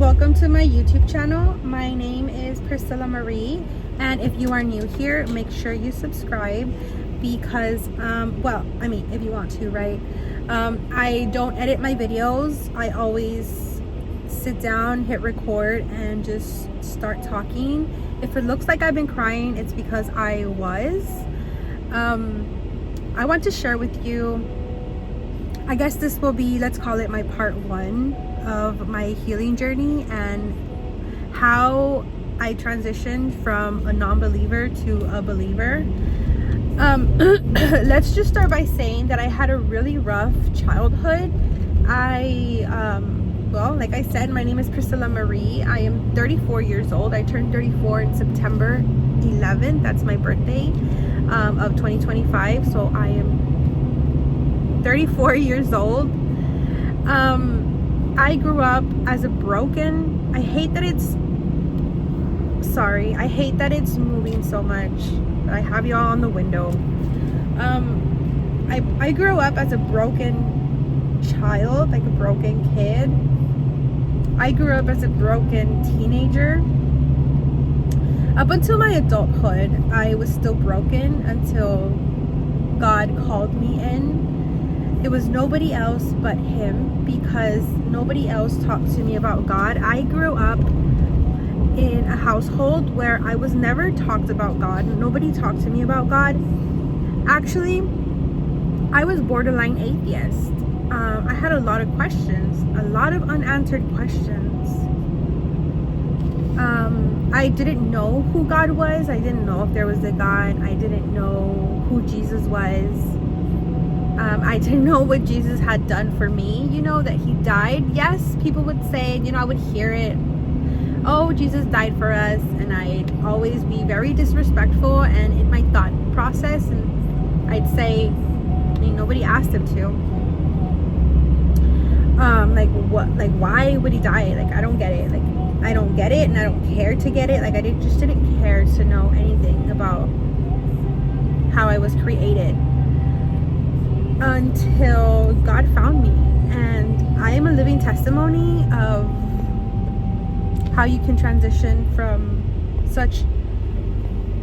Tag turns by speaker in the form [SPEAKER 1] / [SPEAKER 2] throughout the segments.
[SPEAKER 1] Welcome to my YouTube channel. My name is Priscilla Marie, and if you are new here, make sure you subscribe because if you want to, right? I don't edit my videos. I always sit down, hit record, and just start talking. If it looks like I've been crying, it's because I was. I want to share with you, I guess this will be, let's call it my part one of my healing journey and how I transitioned from a non-believer to a believer. Let's just start by saying that I had a really rough childhood. Like I said, my name is Priscilla Marie. I am 34 years old. I turned 34 in September 11th. That's my birthday of 2025. So I am 34 years old. I grew up as a broken, I hate that it's moving so much, but I have y'all on the window. I grew up as a broken child, like a broken kid. I grew up as a broken teenager. Up until my adulthood, I was still broken until God called me in. It was nobody else but Him, because nobody else talked to me about God. I grew up in a household where I was never talked about God. Nobody talked to me about God. Actually, I was borderline atheist. I had a lot of questions, a lot of unanswered questions. I didn't know who God was. I didn't know if there was a God. I didn't know who Jesus was. I didn't know what Jesus had done for me, that He died. Yes, people would say, I would hear it. Oh, Jesus died for us. And I'd always be very disrespectful and in my thought process. And I'd say, nobody asked Him to. Why would He die? I don't get it. I don't get it, and I don't care to get it. I just didn't care to know anything about how I was created. Until God found me, and I am a living testimony of how you can transition from such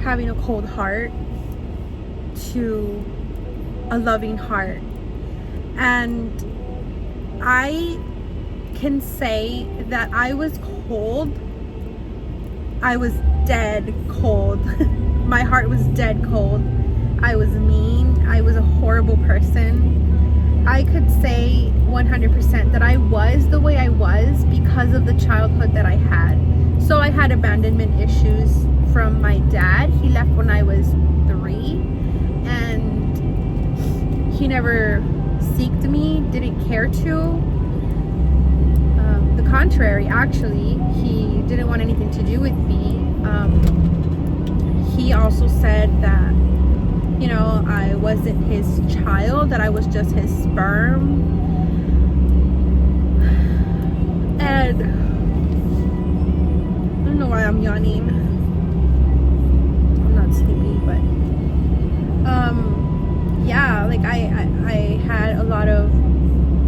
[SPEAKER 1] having a cold heart to a loving heart. And I can say that I was cold. I was dead cold. My heart was dead cold. I was mean. I was a horrible person. I could say 100% that I was the way I was because of the childhood that I had. So I had abandonment issues from my dad. He left when I was 3, and he never seeked me, didn't care to. The contrary, actually, he didn't want anything to do with me. He also said that I wasn't his child, that I was just his sperm. And I don't know why I'm yawning. I'm not sleepy, but I had a lot of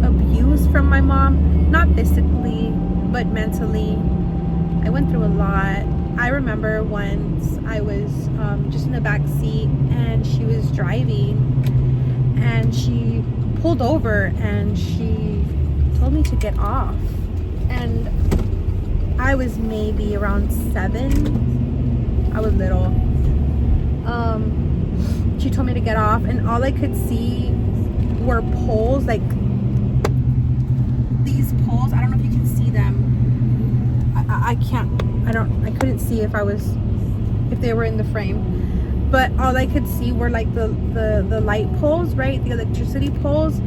[SPEAKER 1] abuse from my mom, not physically, but mentally. I went through a lot. I remember once I was just in the back seat, and she was driving, and she pulled over and she told me to get off, and I was maybe around 7. I was little. She told me to get off, and all I could see were poles, like these poles. I don't know if you can see them. I couldn't see if they were in the frame, but all I could see were like the light poles, right? The electricity poles.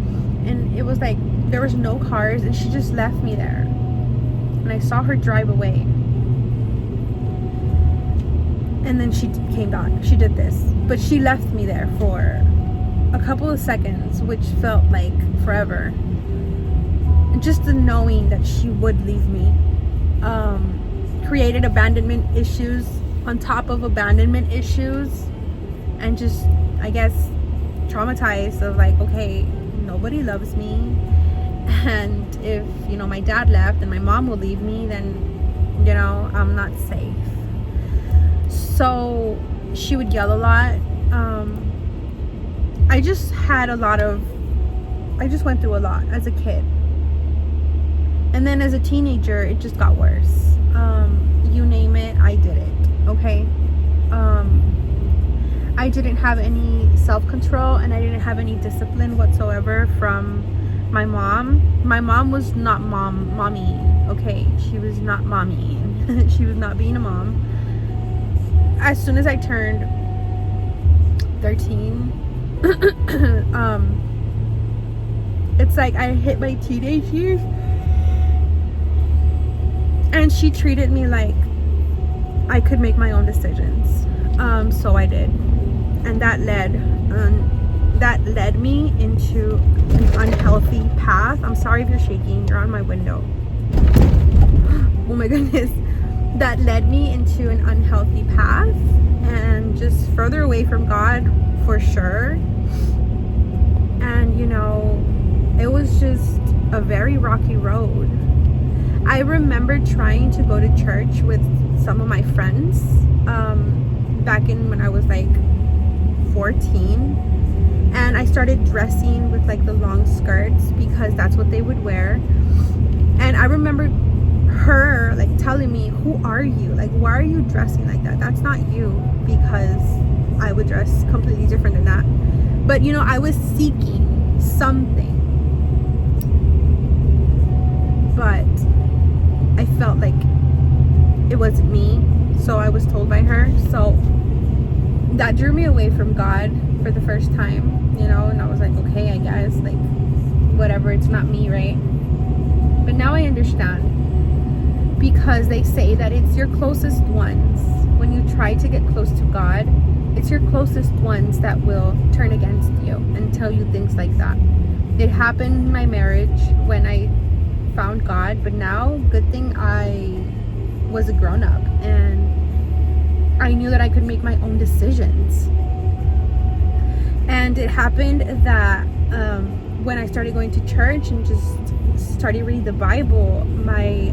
[SPEAKER 1] And it was like there was no cars, and she just left me there, and I saw her drive away. And then she came back. She did this, but she left me there for a couple of seconds, which felt like forever. And just the knowing that she would leave me created abandonment issues on top of abandonment issues, and just, I guess, traumatized of okay, nobody loves me, And if, my dad left and my mom will leave me, then, I'm not safe. So she would yell a lot. I just went through a lot as a kid. And then as a teenager, it just got worse. You name it, I did it, okay? I didn't have any self-control, and I didn't have any discipline whatsoever from my mom. My mom was not mommy, okay? She was not mommy. She was not being a mom. As soon as I turned 13, it's like I hit my teenage years, and she treated me like I could make my own decisions. So I did, and that led me into an unhealthy path. I'm sorry if you're shaking. You're on my window. Oh my goodness. That led me into an unhealthy path, and just further away from God for sure. And it was just a very rocky road. I remember trying to go to church with some of my friends back in when I was like 14, and I started dressing with like the long skirts because that's what they would wear. And I remember her like telling me, who are you? Like, why are you dressing like that? That's not you. Because I would dress completely different than that. But I was seeking something, but I felt like it wasn't me. So I was told by her. So that drew me away from God for the first time, and I was like, okay, I guess, like, whatever, it's not me, right? But now I understand, because they say that it's your closest ones, when you try to get close to God, it's your closest ones that will turn against you and tell you things like that. It happened in my marriage when I found God, but now, good thing I was a grown-up, and I knew that I could make my own decisions. And it happened that when I started going to church and just started reading the Bible, my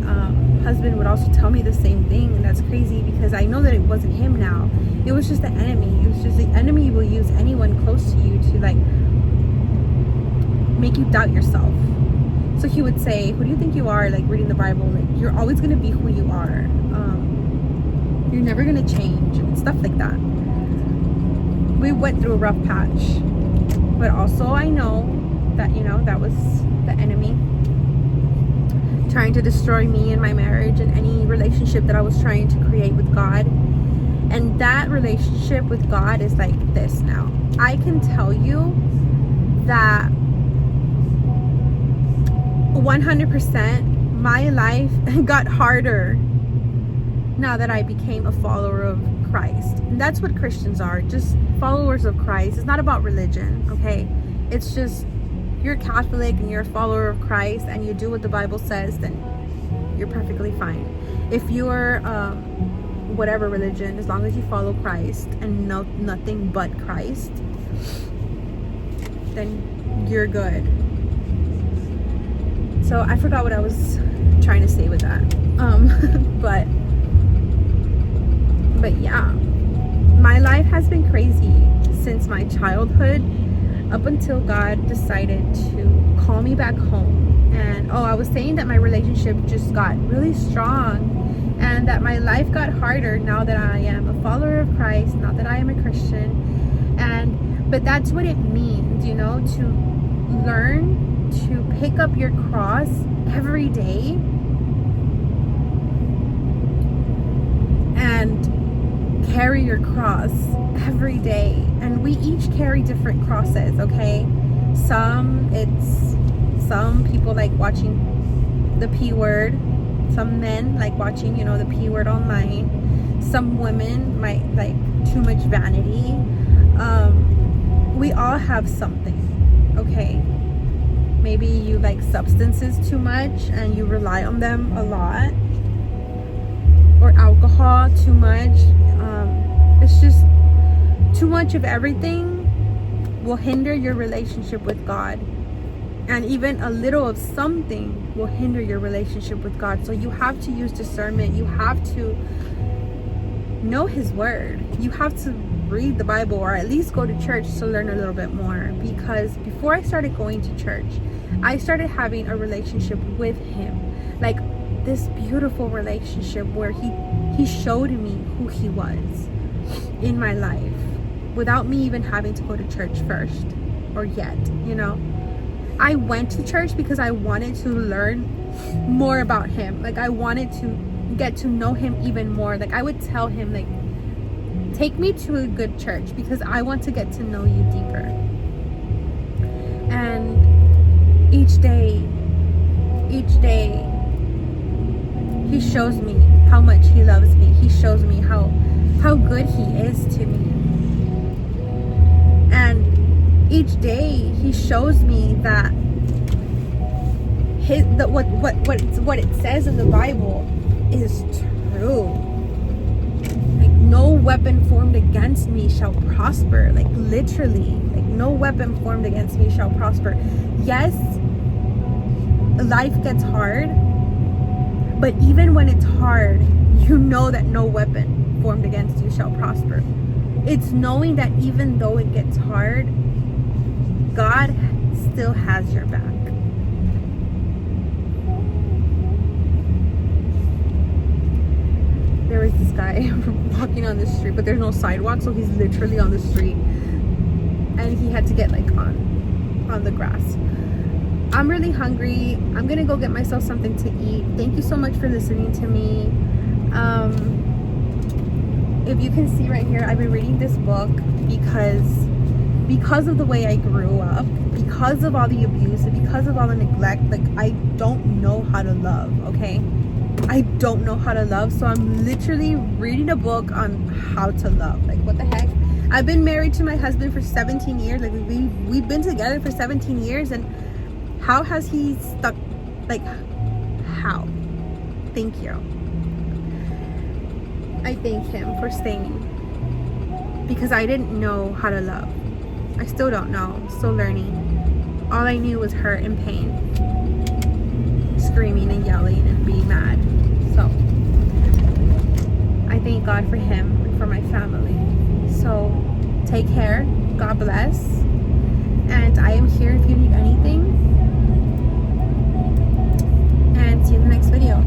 [SPEAKER 1] husband would also tell me the same thing. And that's crazy, because I know that it wasn't him now. It was just the enemy. It was just the enemy will use anyone close to you to like make you doubt yourself. So he would say, who do you think you are? Like, reading the Bible, like, you're always going to be who you are. You're never going to change, and stuff like that. We went through a rough patch, but also I know that, that was the enemy trying to destroy me and my marriage and any relationship that I was trying to create with God. And that relationship with God is like this now. I can tell you that 100% my life got harder now that I became a follower of Christ. And that's what Christians are, just followers of Christ. It's not about religion, okay? It's just, you're Catholic and you're a follower of Christ and you do what the Bible says, then you're perfectly fine. If you're whatever religion, as long as you follow Christ and nothing but Christ, then you're good. So I forgot what I was trying to say with that. But yeah, my life has been crazy since my childhood up until God decided to call me back home. And I was saying that my relationship just got really strong, and that my life got harder now that I am a follower of Christ, now that I am a Christian. But that's what it means, to learn to pick up your cross every day and carry your cross every day. And we each carry different crosses, okay? Some people like watching the P word. Some men like watching, the P word online. Some women might like too much vanity. We all have something, okay? Maybe you like substances too much and you rely on them a lot, or alcohol too much. It's just too much of everything will hinder your relationship with God. And even a little of something will hinder your relationship with God. So you have to use discernment. You have to know His Word. You have to read the Bible, or at least go to church to learn a little bit more. Because before I started going to church, I started having a relationship with Him. Like this beautiful relationship where He showed me who He was in my life without me even having to go to church first or yet, you know. I went to church because I wanted to learn more about Him. Like I wanted to get to know Him even more. Like I would tell Him, like, take me to a good church because I want to get to know you deeper. And each day He shows me how much He loves me. He shows me how good He is to me. And each day He shows me that what it says in the Bible is true. Like no weapon formed against me shall prosper. Like literally, like no weapon formed against me shall prosper. Yes, life gets hard, but even when it's hard, you know that no weapon formed against you shall prosper. It's knowing that even though it gets hard, God still has your back. There was this guy walking on the street, but there's no sidewalk, so he's literally on the street, and he had to get like on the grass. I'm really hungry. I'm gonna go get myself something to eat. Thank you so much for listening to me. If you can see right here, I've been reading this book because of the way I grew up, because of all the abuse, and because of all the neglect. Like I don't know how to love, okay? I don't know how to love, so I'm literally reading a book on how to love. Like what the heck? I've been married to my husband for 17 years. Like we've been together for 17 years, and how has he stuck? Like how? Thank you. I thank Him for staying, because I didn't know how to love. I still don't know. Still learning. All I knew was hurt and pain, screaming and yelling and being mad. So I thank God for Him and for my family. So take care. God bless. And I am here if you need anything. And see you in the next video.